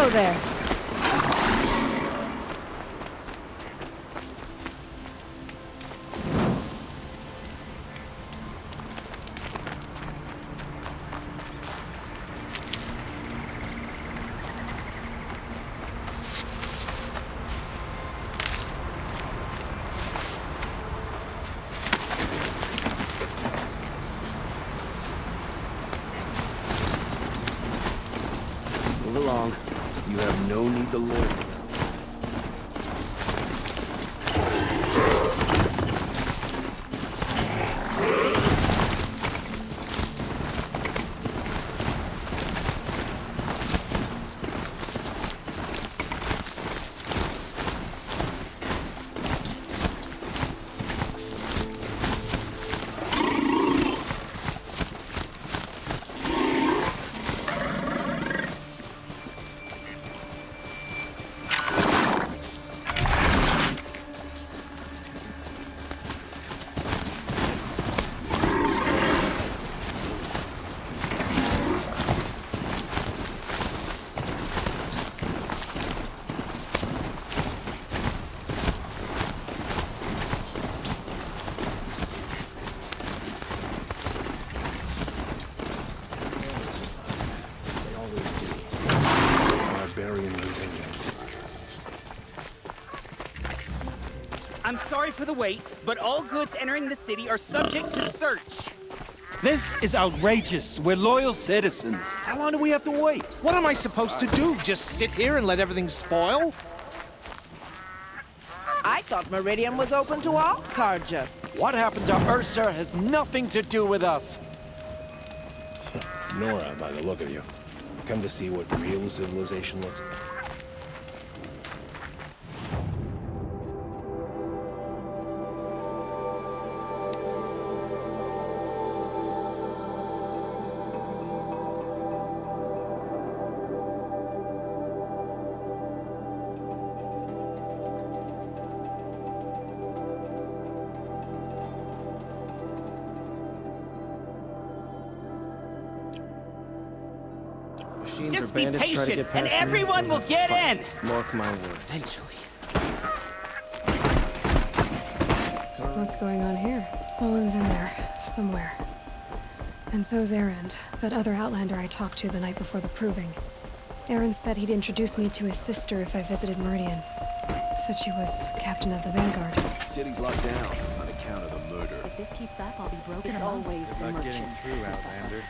Hello there. Move along. You have no need to loiter. I'm sorry for the wait, but all goods entering the city are subject to search. This is outrageous. We're loyal citizens. How long do we have to wait? What am I supposed to do? Just sit here and let everything spoil? I thought Meridian was open to all Carja. What happened to Ursa has nothing to do with us. Nora, by the look of you. Come to see what real civilization looks like. Just be patient, and everyone will get in! Mark my words. Eventually. What's going on here? Owen's in there, somewhere. And so's Erend, that other Outlander I talked to the night before the proving. Erend said he'd introduce me to his sister if I visited Meridian. Said she was captain of the Vanguard. City's locked down on account of the murder. If this keeps up, I'll be broken. It's always the Not getting merchants. through, Outlander.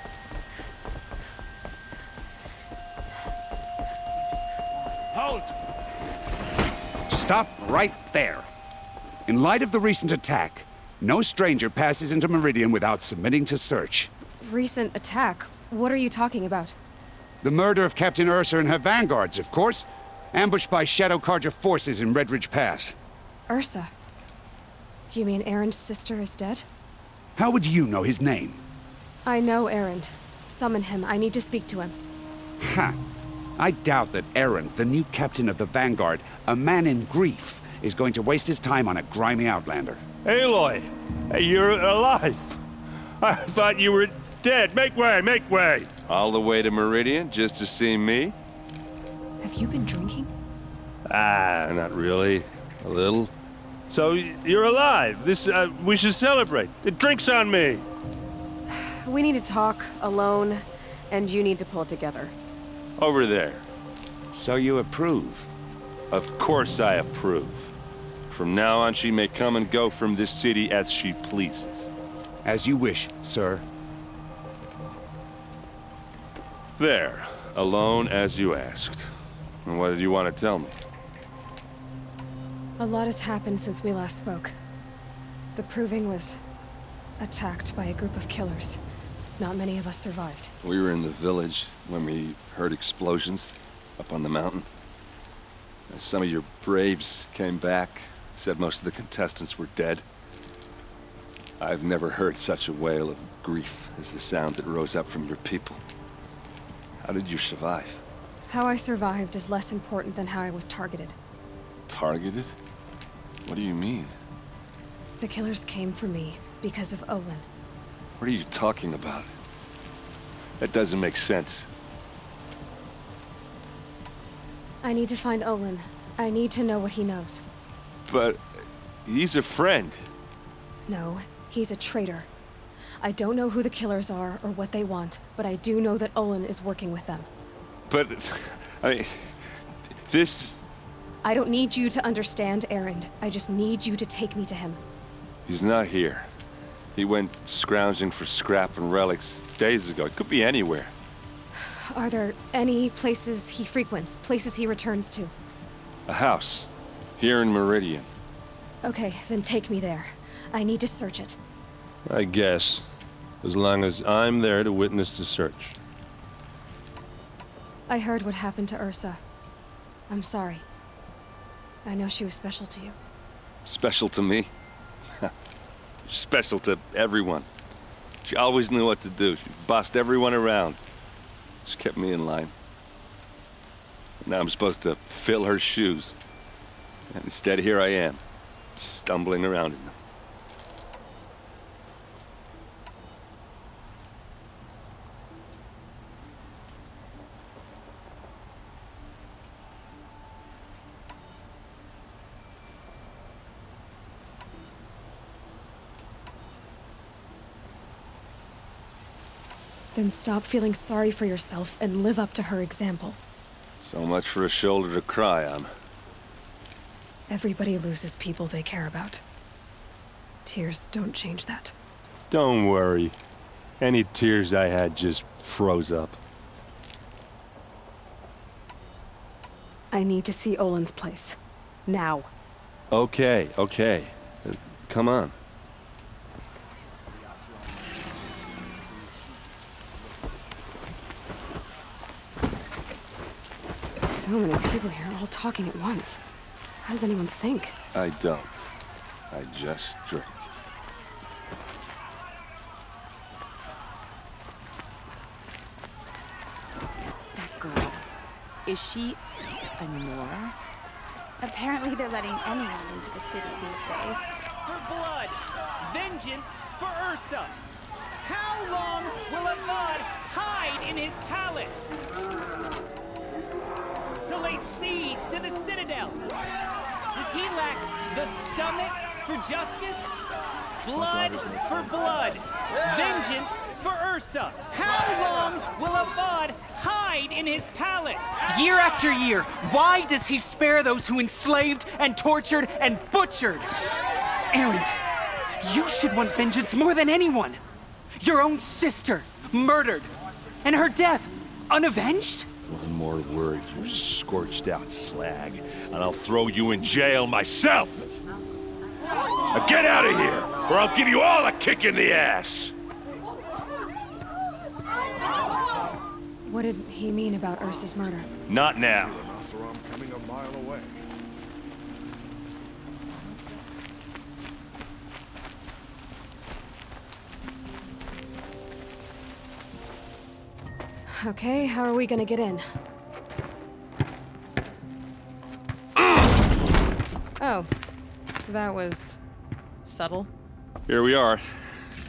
Halt! Stop right there. In light of the recent attack, no stranger passes into Meridian without submitting to search. Recent attack? What are you talking about? The murder of Captain Ursa and her vanguards, of course. Ambushed by Shadow Carja forces in Redridge Pass. Ursa? You mean Erend's sister is dead? How would you know his name? I know Erend. Summon him. I need to speak to him. Ha! I doubt that Erend, the new captain of the Vanguard, a man in grief, is going to waste his time on a grimy outlander. Aloy! Hey, you're alive! I thought you were dead. Make way, make way! All the way to Meridian just to see me? Have you been drinking? Ah, not really. A little. So, you're alive. We should celebrate. The drink's on me. We need to talk, alone, and you need to pull it together. Over there. So you approve? Of course I approve. From now on, she may come and go from this city as she pleases. As you wish, sir. There. Alone as you asked. And what did you want to tell me? A lot has happened since we last spoke. The Proving was attacked by a group of killers. Not many of us survived. We were in the village when we heard explosions up on the mountain. Some of your braves came back, said most of the contestants were dead. I've never heard such a wail of grief as the sound that rose up from your people. How did you survive? How I survived is less important than how I was targeted. Targeted? What do you mean? The killers came for me because of Olin. What are you talking about? That doesn't make sense. I need to find Olin. I need to know what he knows. But he's a friend. No, he's a traitor. I don't know who the killers are or what they want, but I do know that Olin is working with them. But, I mean, this... I don't need you to understand, Erend. I just need you to take me to him. He's not here. He went scrounging for scrap and relics days ago. It could be anywhere. Are there any places he frequents, places he returns to? A house. Here in Meridian. Okay, then take me there. I need to search it. I guess. As long as I'm there to witness the search. I heard what happened to Ursa. I'm sorry. I know she was special to you. Special to me? Special to everyone. She always knew what to do. She bossed everyone around. She kept me in line. Now I'm supposed to fill her shoes. And instead, here I am, stumbling around in them. Then stop feeling sorry for yourself and live up to her example. So much for a shoulder to cry on. Everybody loses people they care about. Tears don't change that. Don't worry. Any tears I had just froze up. I need to see Olin's place. Now. Okay. Come on. So many people here, all talking at once. How does anyone think? I don't. I just drink. That girl. Is she a Nora? Apparently they're letting anyone into the city these days. For blood! Vengeance for Ursa! How long will Avad hide in his palace? To lay siege to the Citadel? Does he lack the stomach for justice? Blood for blood! Vengeance for Ursa! How long will Avad hide in his palace? Year after year, why does he spare those who enslaved and tortured and butchered? Erend, you should want vengeance more than anyone. Your own sister, murdered, and her death, unavenged? One more word, you scorched out slag, and I'll throw you in jail myself! Now get out of here, or I'll give you all a kick in the ass! What did he mean about Ursa's murder? Not now. Coming a mile away. Okay, how are we gonna get in? Oh, that was subtle. Here we are.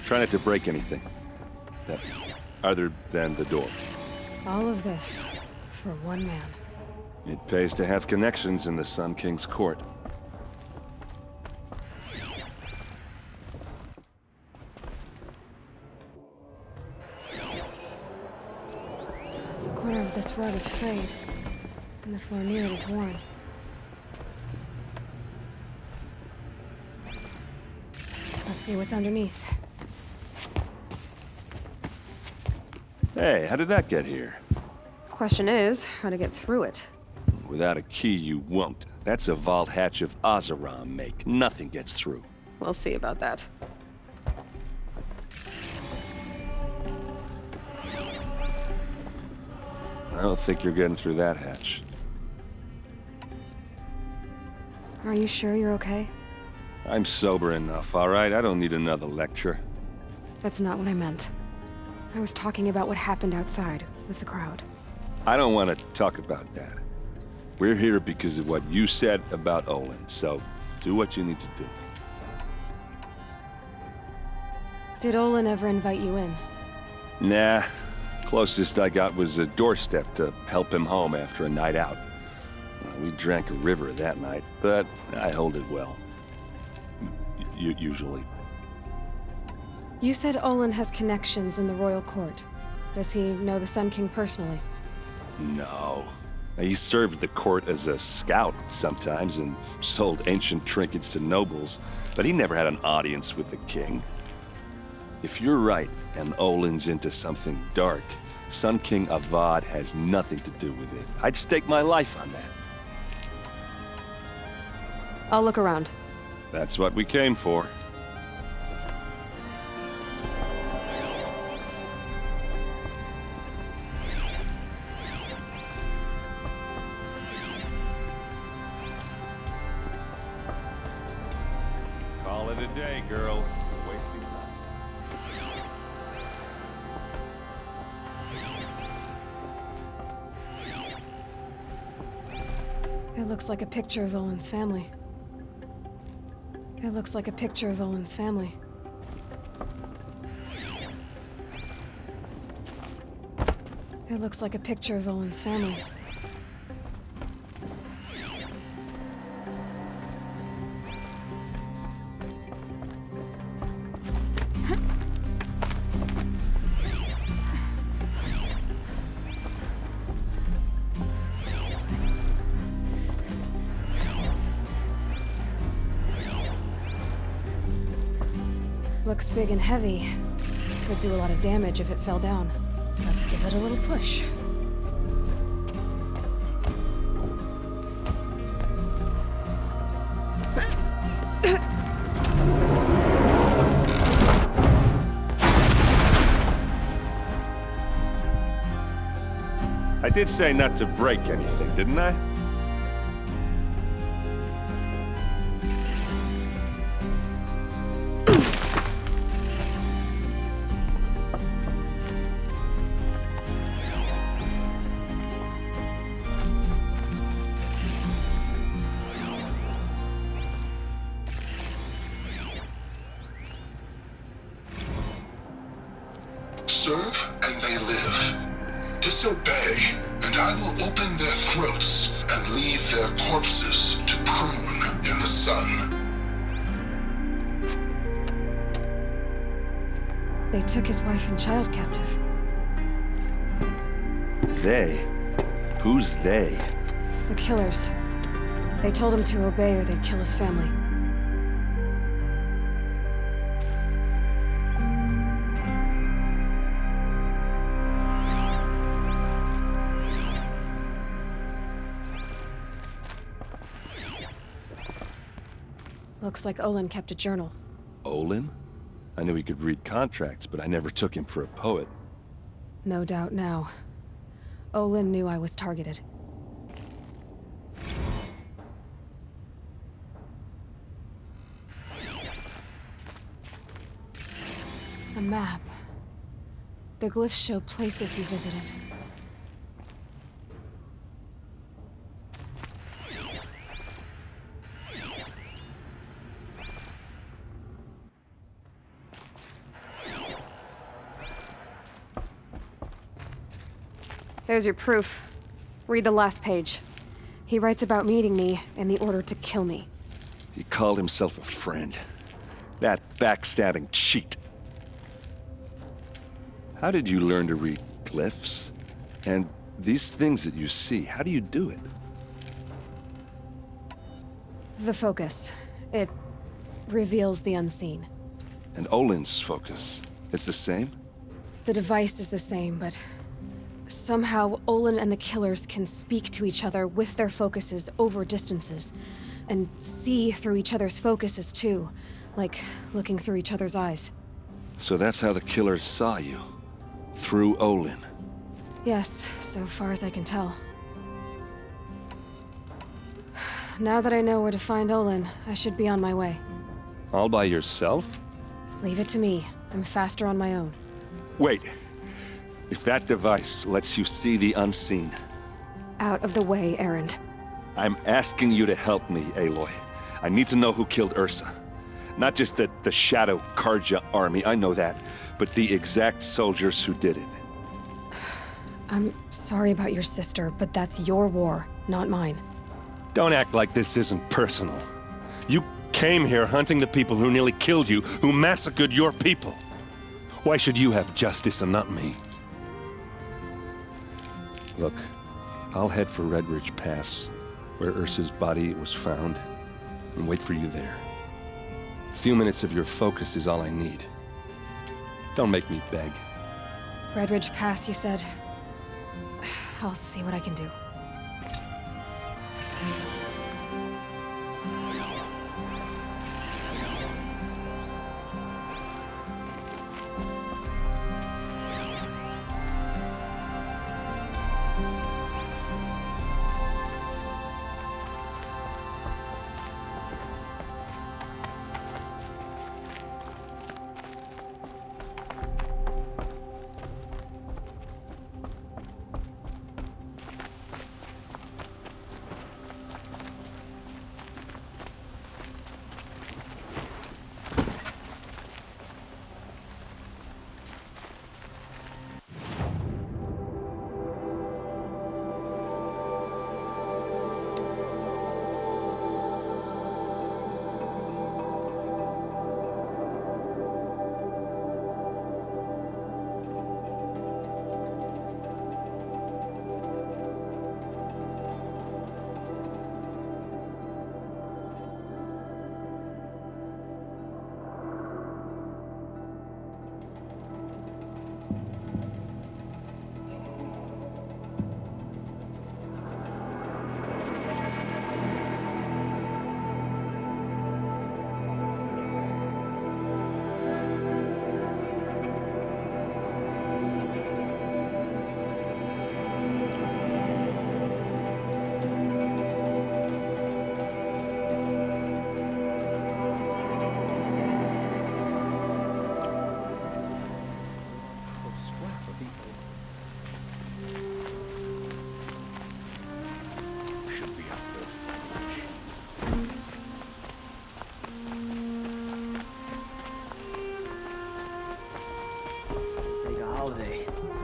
Try not to break anything. Other than the door. All of this for one man. It pays to have connections in the Sun King's court. The corner of this rug is frayed, and the floor near it is worn. Let's see what's underneath. Hey, how did that get here? Question is, how to get through it. Without a key, you won't. That's a vault hatch of Ozeram make. Nothing gets through. We'll see about that. I don't think you're getting through that hatch. Are you sure you're okay? I'm sober enough, all right? I don't need another lecture. That's not what I meant. I was talking about what happened outside with the crowd. I don't want to talk about that. We're here because of what you said about Olin, so do what you need to do. Did Olin ever invite you in? Nah. Closest I got was a doorstep to help him home after a night out. We drank a river that night, but I hold it well. Usually. You said Olin has connections in the royal court. Does he know the Sun King personally? No. He served the court as a scout sometimes and sold ancient trinkets to nobles, but he never had an audience with the king. If you're right, and Olin's into something dark, Sun King Avad has nothing to do with it. I'd stake my life on that. I'll look around. That's what we came for. Call it a day, girl. Wasting time. It looks like a picture of Olin's family. It looks like a picture of Olin's family. It looks like a picture of Olin's family. Looks big and heavy. Could do a lot of damage if it fell down. Let's give it a little push. I did say not to break anything, didn't I? Serve and they live. Disobey, and I will open their throats and leave their corpses to prune in the sun. They took his wife and child captive. They? Who's they? The killers. They told him to obey or they'd kill his family. Looks like Olin kept a journal. Olin? I knew he could read contracts, but I never took him for a poet. No doubt now. Olin knew I was targeted. A map. The glyphs show places he visited. There's your proof. Read the last page. He writes about meeting me and the order to kill me. He called himself a friend. That backstabbing cheat. How did you learn to read glyphs? And these things that you see, how do you do it? The focus. It reveals the unseen. And Olin's focus, it's the same? The device is the same, but somehow Olin and the killers can speak to each other with their focuses over distances, and see through each other's focuses too, like looking through each other's eyes. So that's how the killers saw you? Through Olin? Yes, so far as I can tell. Now that I know where to find Olin, I should be on my way. All by yourself? Leave it to me. I'm faster on my own. Wait. If that device lets you see the unseen... Out of the way, Erend. I'm asking you to help me, Aloy. I need to know who killed Ursa. Not just the Shadow Karja army, I know that, but the exact soldiers who did it. I'm sorry about your sister, but that's your war, not mine. Don't act like this isn't personal. You came here hunting the people who nearly killed you, who massacred your people. Why should you have justice and not me? Look, I'll head for Red Ridge Pass, where Ursa's body was found, and wait for you there. A few minutes of your focus is all I need. Don't make me beg. Red Ridge Pass, you said. I'll see what I can do.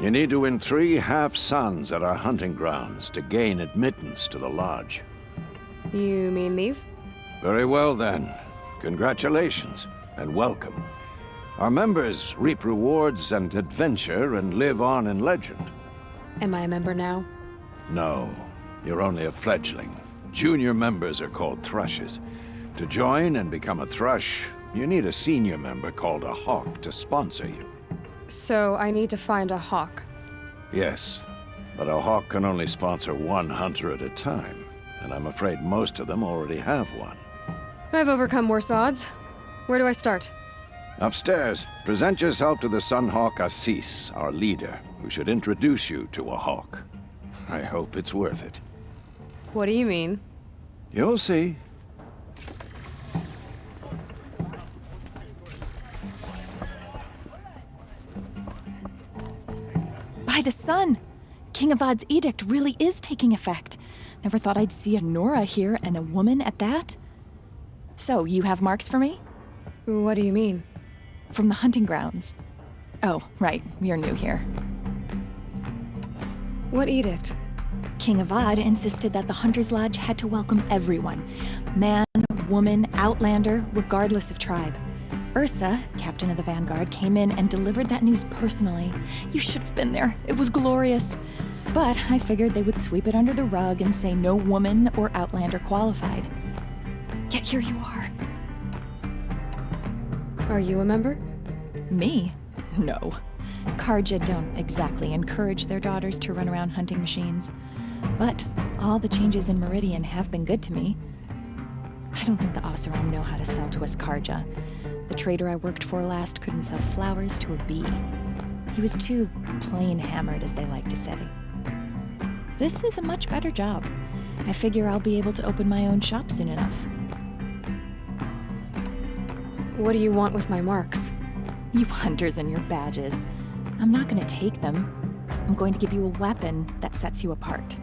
You need to win 3 half-suns at our hunting grounds to gain admittance to the lodge. You mean these? Very well, then. Congratulations, and welcome. Our members reap rewards and adventure and live on in legend. Am I a member now? No, you're only a fledgling. Junior members are called thrushes. To join and become a thrush, you need a senior member called a hawk to sponsor you. So I need to find a hawk. Yes, but a hawk can only sponsor 1 hunter at a time, and I'm afraid most of them already have one. I've overcome worse odds. Where do I start? Upstairs, present yourself to the Sunhawk Assis, our leader, who should introduce you to a hawk. I hope it's worth it. What do you mean? You'll see. By the sun! King Avad's edict really is taking effect. Never thought I'd see a Nora here, and a woman at that. So, you have marks for me? What do you mean? From the hunting grounds. Oh, right, you're new here. What edict? King Avad insisted that the Hunter's Lodge had to welcome everyone. Man, woman, outlander, regardless of tribe. Ursa, captain of the Vanguard, came in and delivered that news personally. You should have been there. It was glorious. But I figured they would sweep it under the rug and say no woman or outlander qualified. Yet here you are. Are you a member? Me? No. Karja don't exactly encourage their daughters to run around hunting machines. But all the changes in Meridian have been good to me. I don't think the Oseram know how to sell to us Karja. The trader I worked for last couldn't sell flowers to a bee. He was too plain hammered, as they like to say. This is a much better job. I figure I'll be able to open my own shop soon enough. What do you want with my marks? You hunters and your badges. I'm not going to take them. I'm going to give you a weapon that sets you apart.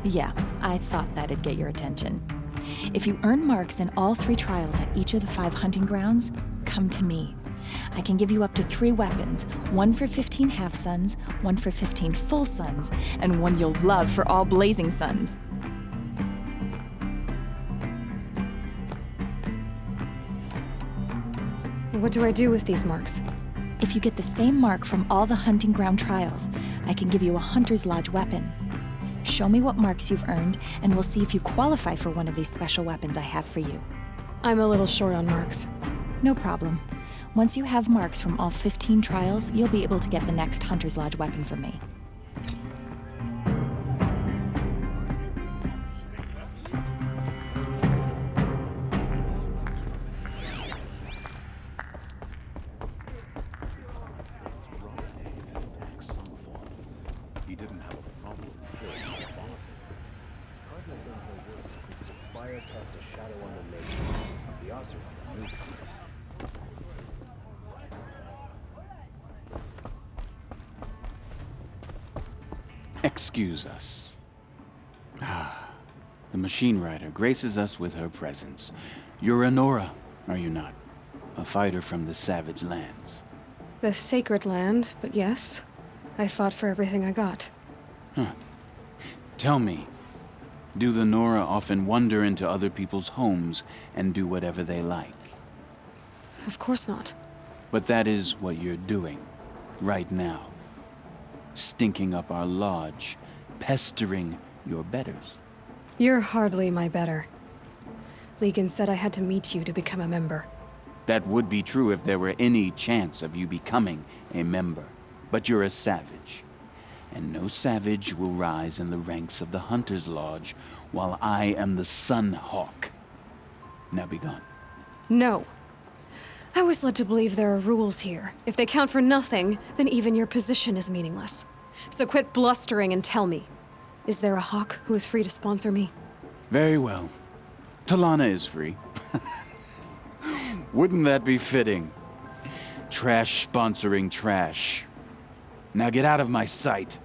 Yeah, I thought that'd get your attention. If you earn marks in all 3 trials at each of the 5 hunting grounds, come to me. I can give you up to 3 weapons, 1 for 15 half-suns, 1 for 15 full suns, and 1 you'll love for all blazing suns. What do I do with these marks? If you get the same mark from all the hunting ground trials, I can give you a Hunter's Lodge weapon. Show me what marks you've earned, and we'll see if you qualify for one of these special weapons I have for you. I'm a little short on marks. No problem. Once you have marks from all 15 trials, you'll be able to get the next Hunter's Lodge weapon from me. He didn't have a problem killing his father. Fire cast a shadow on the nation. The Oseram knew this. Excuse us. The machine rider graces us with her presence. You're Nora, are you not? A fighter from the Savage Lands. The sacred land, but yes. I fought for everything I got. Tell me, do the Nora often wander into other people's homes and do whatever they like? Of course not. But that is what you're doing, right now. Stinking up our lodge, pestering your betters. You're hardly my better. Legan said I had to meet you to become a member. That would be true if there were any chance of you becoming a member. But you're a savage. And no savage will rise in the ranks of the Hunter's Lodge while I am the Sun Hawk. Now be gone. No. I was led to believe there are rules here. If they count for nothing, then even your position is meaningless. So quit blustering and tell me. Is there a Hawk who is free to sponsor me? Very well. Talana is free. Wouldn't that be fitting? Trash sponsoring trash. Now get out of my sight.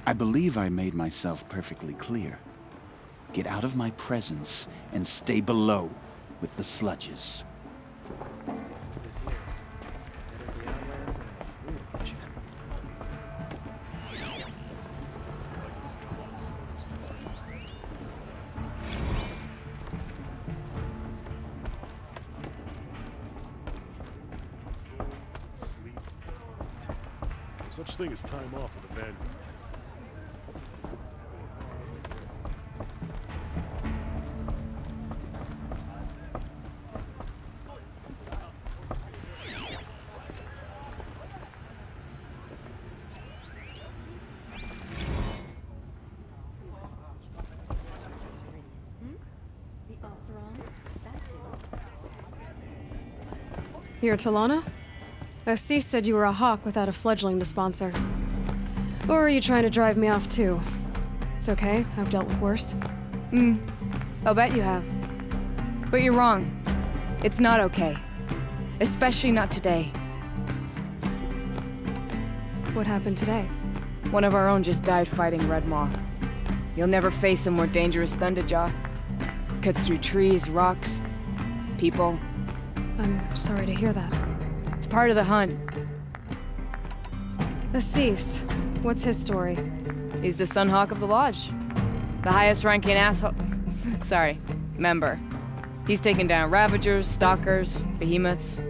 I believe I made myself perfectly clear. Get out of my presence and stay below with the sludges. Such thing as time off with the Vanguard. You're Talana? Assis said you were a Hawk without a fledgling to sponsor. Or are you trying to drive me off too? It's okay, I've dealt with worse. I'll bet you have. But you're wrong. It's not okay. Especially not today. What happened today? One of our own just died fighting Red Maw. You'll never face a more dangerous Thunderjaw. Cuts through trees, rocks, people. I'm sorry to hear that. It's part of the hunt. Assis, what's his story? He's the Sunhawk of the Lodge. The highest ranking asshole... Sorry, member. He's taken down Ravagers, Stalkers, Behemoths.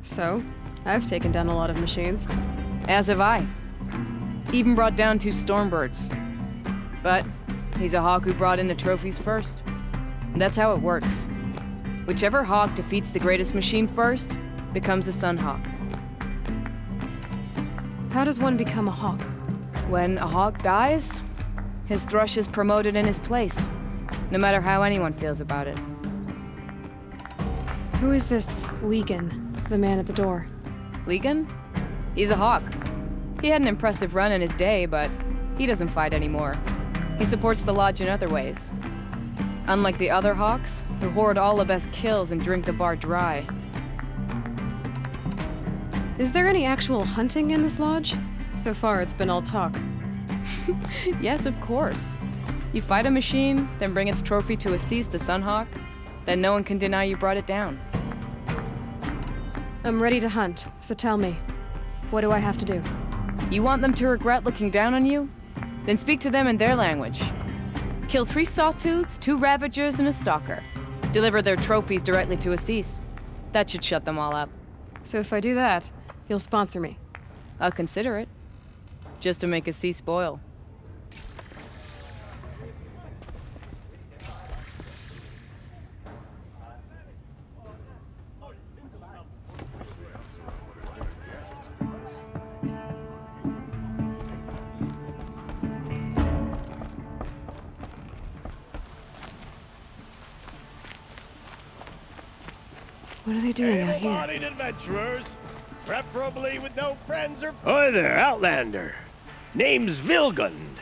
So, I've taken down a lot of machines. As have I. Even brought down 2 Stormbirds. But he's a Hawk who brought in the trophies first. And that's how it works. Whichever Hawk defeats the greatest machine first becomes a Sunhawk. How does one become a Hawk? When a Hawk dies, his thrush is promoted in his place, no matter how anyone feels about it. Who is this Legan, the man at the door? Legan? He's a Hawk. He had an impressive run in his day, but he doesn't fight anymore. He supports the Lodge in other ways. Unlike the other Hawks, who hoard all the best kills and drink the bar dry. Is there any actual hunting in this lodge? So far, it's been all talk. Yes, of course. You fight a machine, then bring its trophy to Assis the Sunhawk, then no one can deny you brought it down. I'm ready to hunt, so tell me, what do I have to do? You want them to regret looking down on you? Then speak to them in their language. Kill 3 sawtooths, 2 ravagers, and a stalker. Deliver their trophies directly to Assis. That should shut them all up. So if I do that, you'll sponsor me? I'll consider it. Just to make Assis boil. What are they doing out here? Able-bodied adventurers, preferably with no friends or... Hi there, Outlander. Name's Vilgund.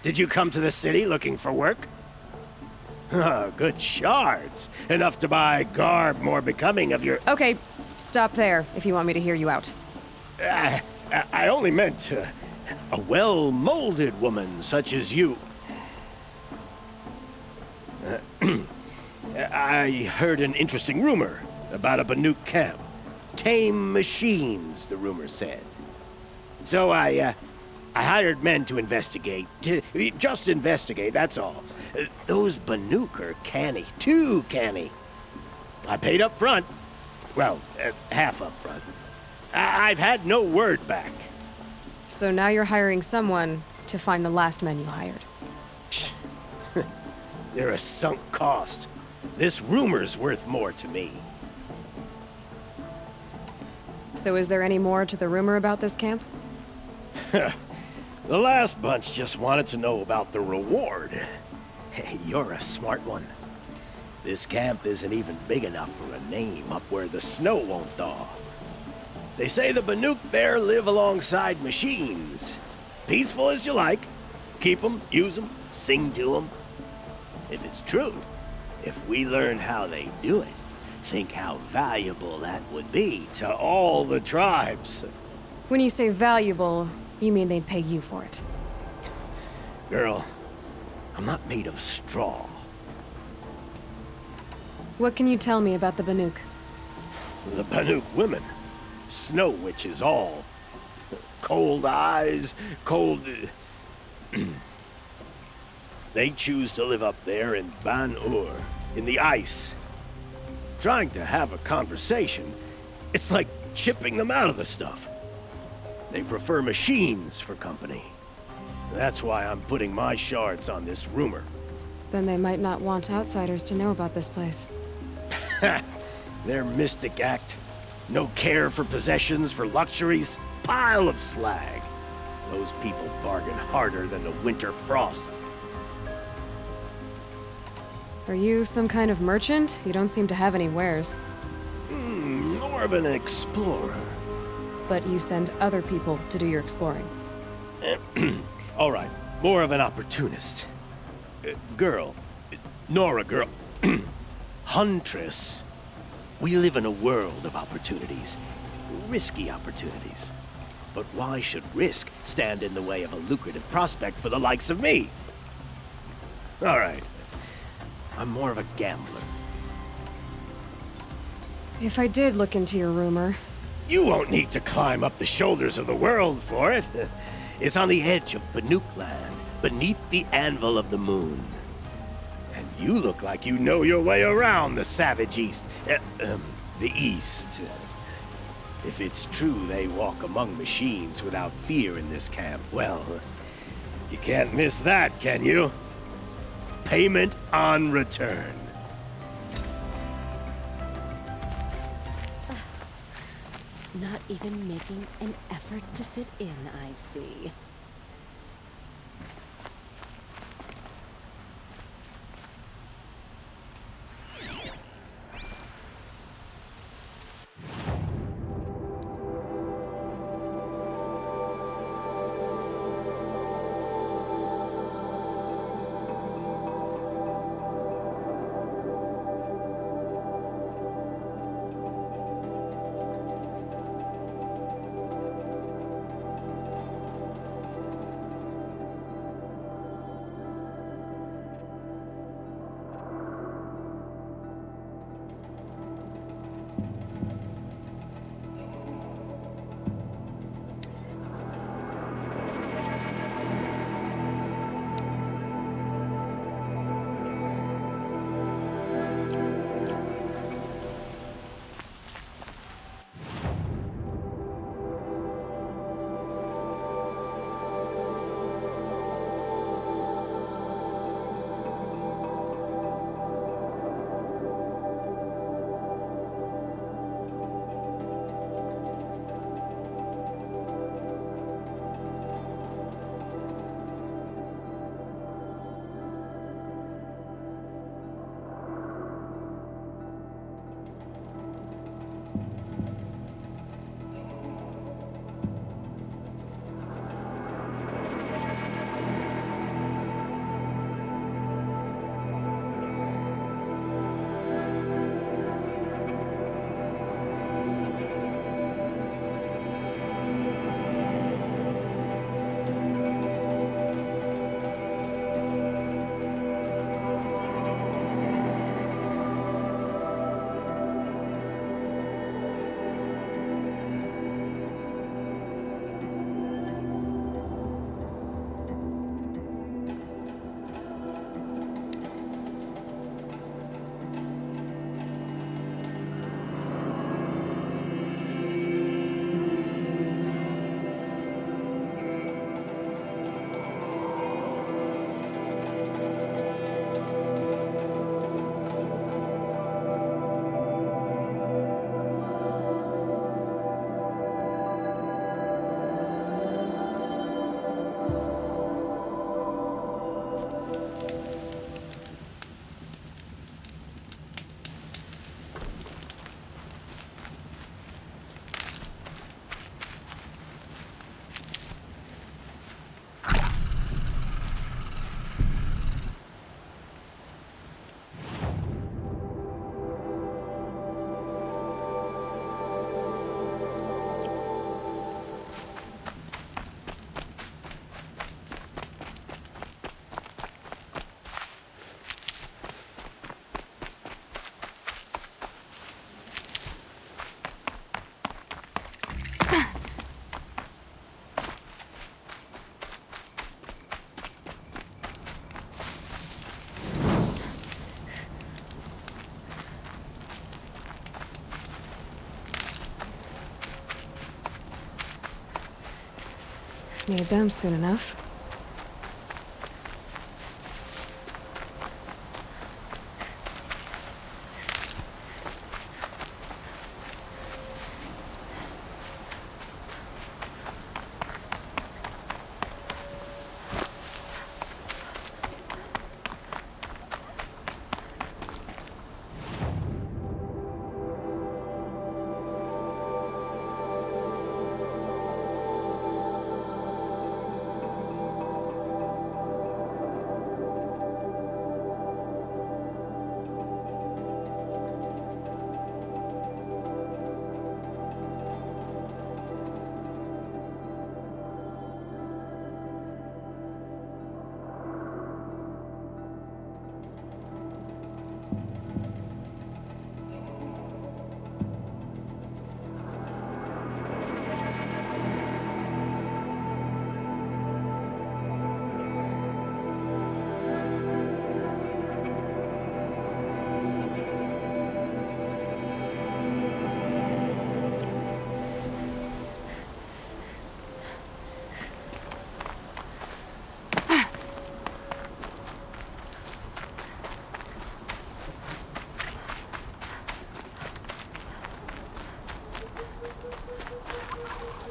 Did you come to the city looking for work? Ah, good shards. Enough to buy garb more becoming of your... Okay, stop there if you want me to hear you out. I only meant a well-molded woman such as you. I heard an interesting rumor about a Banuk camp. Tame machines, the rumor said. So I hired men to investigate. Just investigate, that's all. Those Banuk are canny, too canny. I paid up front. Well, half up front. I've had no word back. So now you're hiring someone to find the last men you hired. They're a sunk cost. This rumor's worth more to me. So is there any more to the rumor about this camp? The last bunch just wanted to know about the reward. Hey, you're a smart one. This camp isn't even big enough for a name up where the snow won't thaw. They say the Banuk there live alongside machines. Peaceful as you like. Keep them, use them, sing to them. If it's true, if we learn how they do it, think how valuable that would be to all the tribes. When you say valuable, you mean they'd pay you for it. Girl, I'm not made of straw. What can you tell me about the Banuk? The Banuk women. Snow witches all. Cold eyes, cold... They choose to live up there in Ban-Ur, in the ice. Trying to have a conversation, it's like chipping them out of the stuff. They prefer machines for company. That's why I'm putting my shards on this rumor. Then they might not want outsiders to know about this place. Their mystic act. No care for possessions, for luxuries. Pile of slag. Those people bargain harder than the winter frost. Are you some kind of merchant? You don't seem to have any wares. More of an explorer. But you send other people to do your exploring. All right, more of an opportunist. Girl. Nora girl. Huntress. We live in a world of opportunities. Risky opportunities. But why should risk stand in the way of a lucrative prospect for the likes of me? All right. I'm more of a gambler. If I did look into your rumor... You won't need to climb up the shoulders of the world for it. It's on the edge of Banuk land, beneath the anvil of the moon. And you look like you know your way around the savage east. The east. If it's true they walk among machines without fear in this camp, well, you can't miss that, can you? Payment on return. Not even making an effort to fit in, I see. Need them soon enough.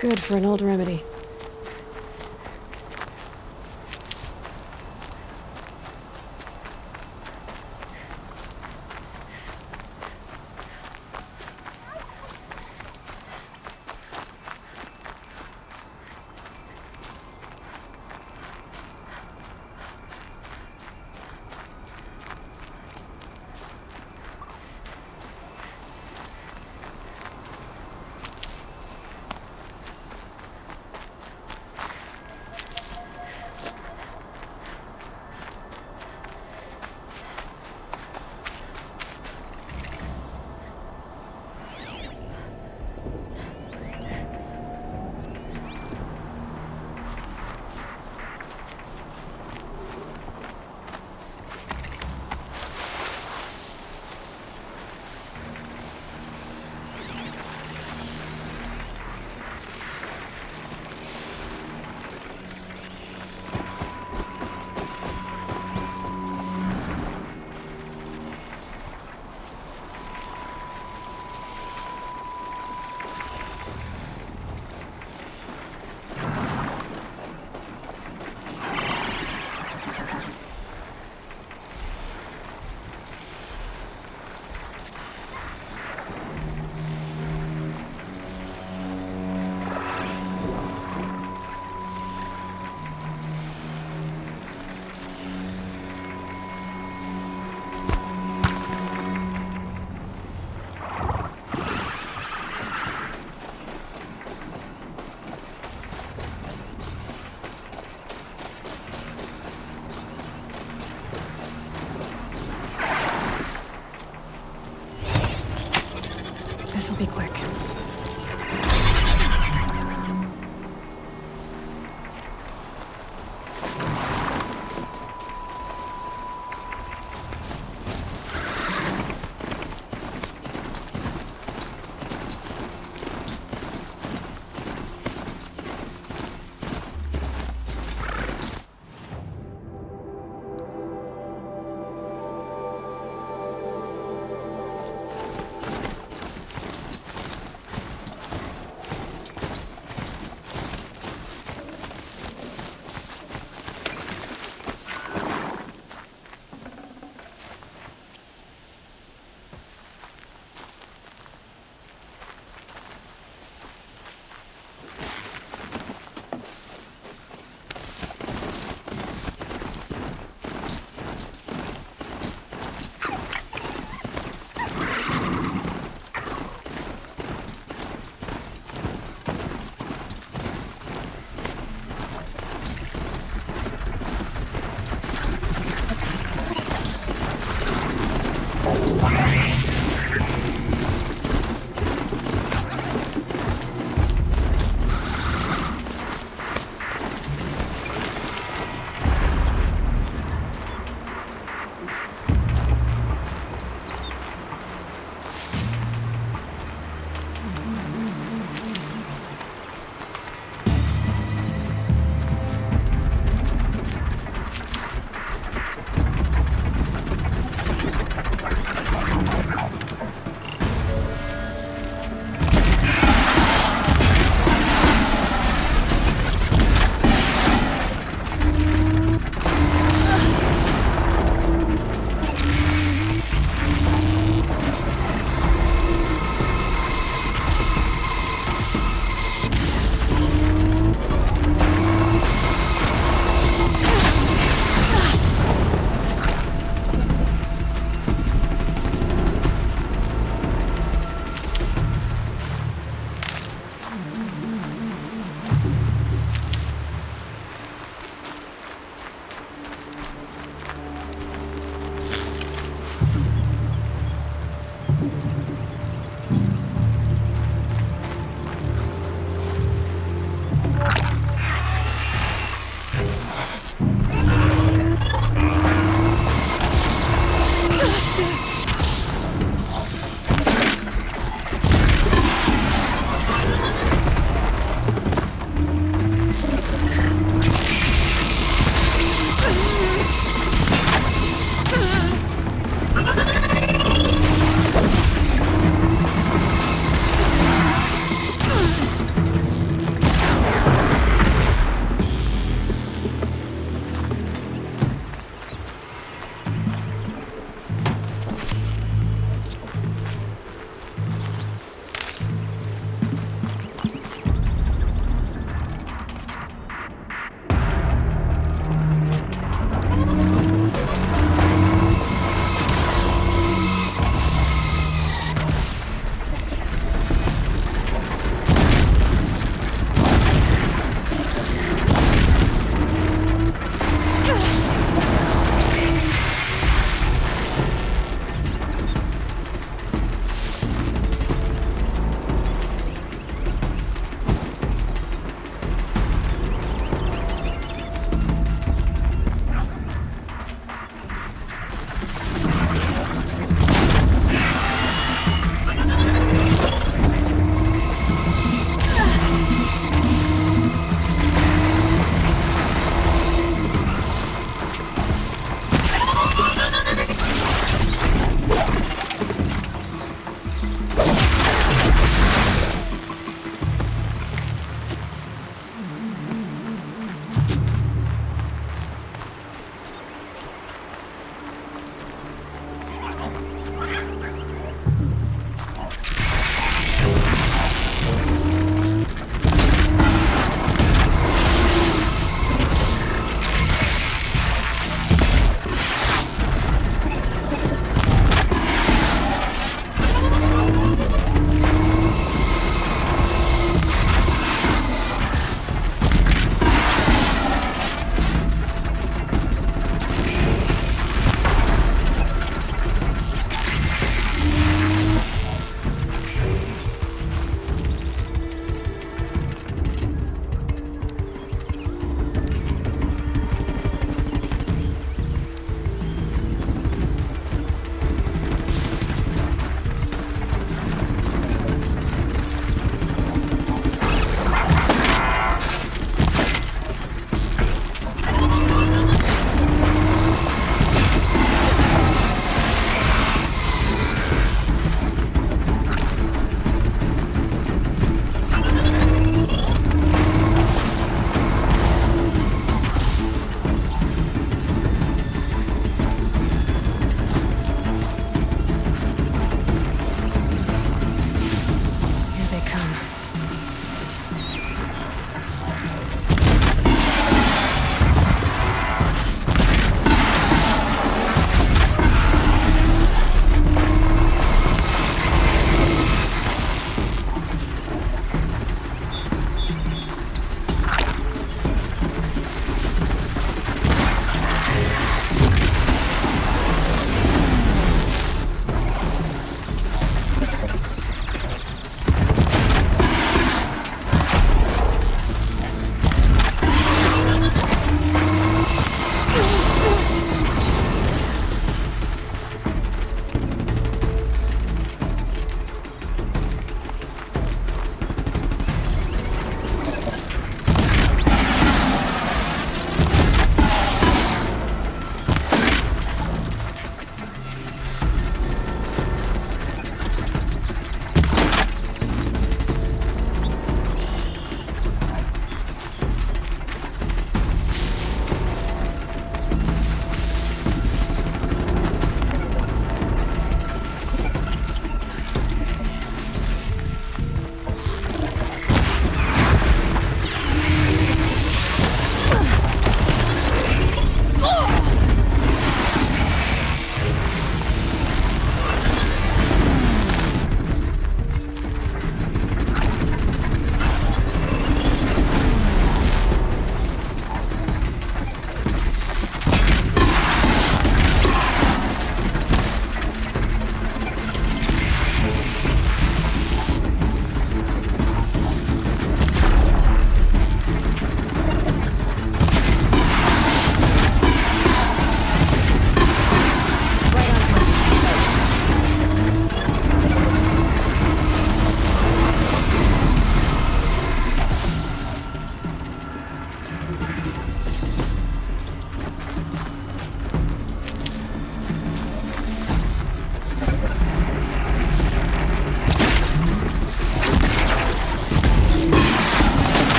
Good for an old remedy. This'll be quick.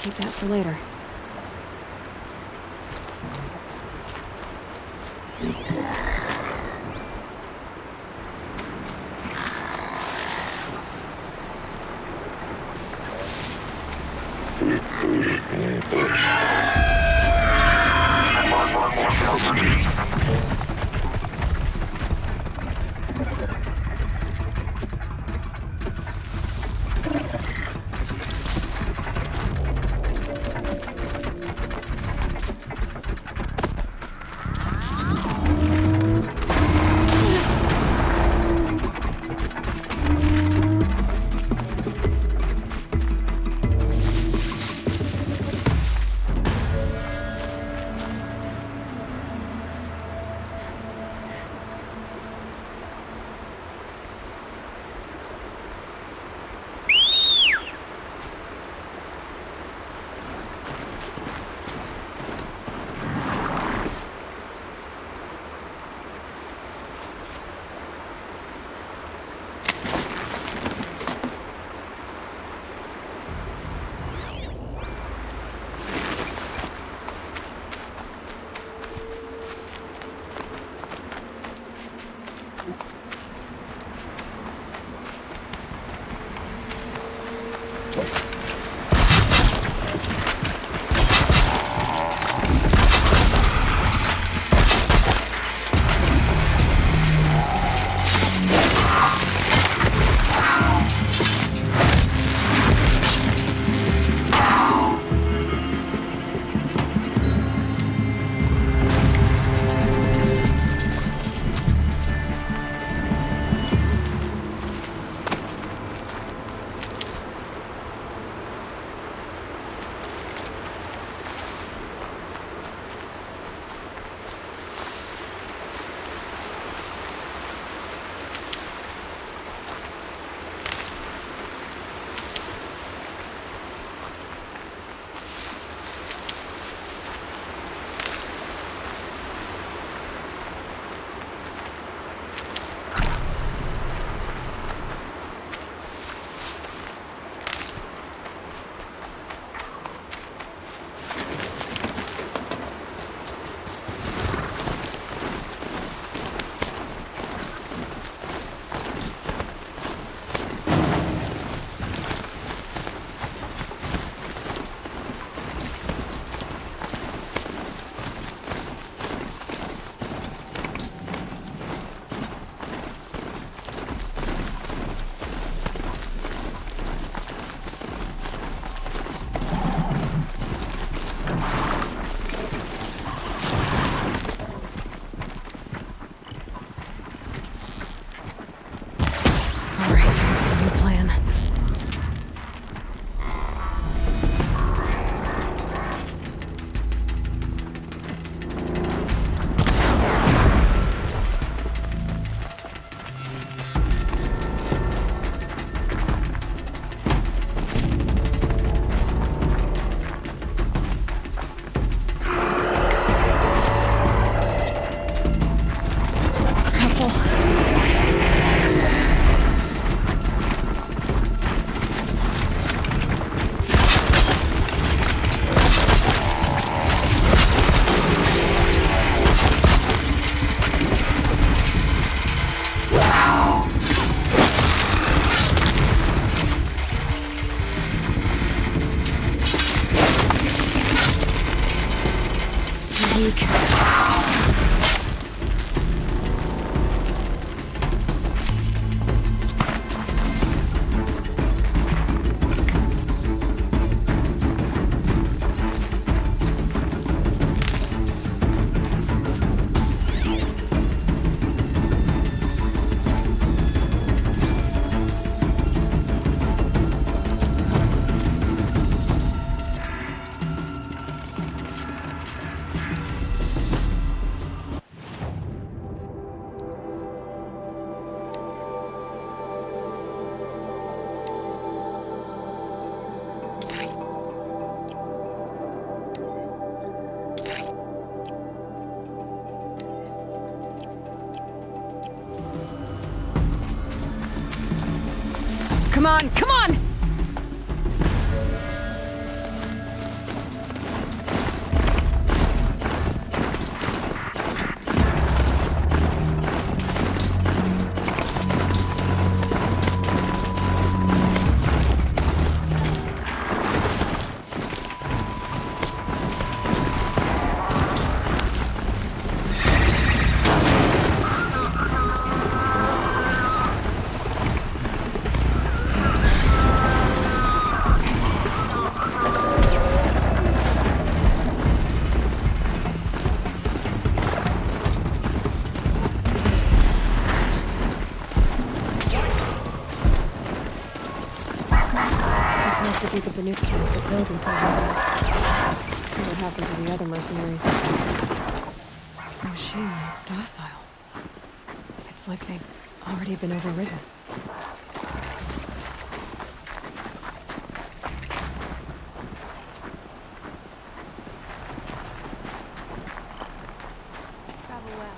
keep that for later. Come on, come on! happened to the other mercenaries he sent. The machines are docile. It's like they've already been overridden. Travel well.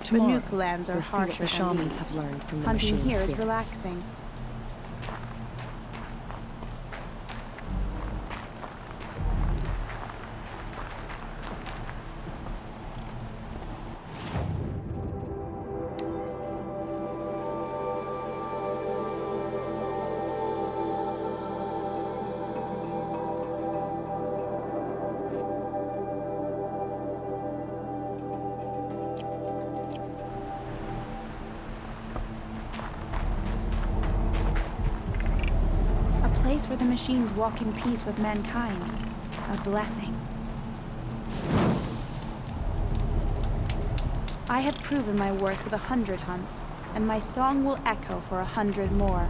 Tomorrow, Manuka lands are we'll see what harsher the than shamans these. have learned from the Hunting machine here is spirits. relaxing. A place where the machines walk in peace with mankind. A blessing. I have proven my worth with 100 hunts, and my song will echo for 100 more.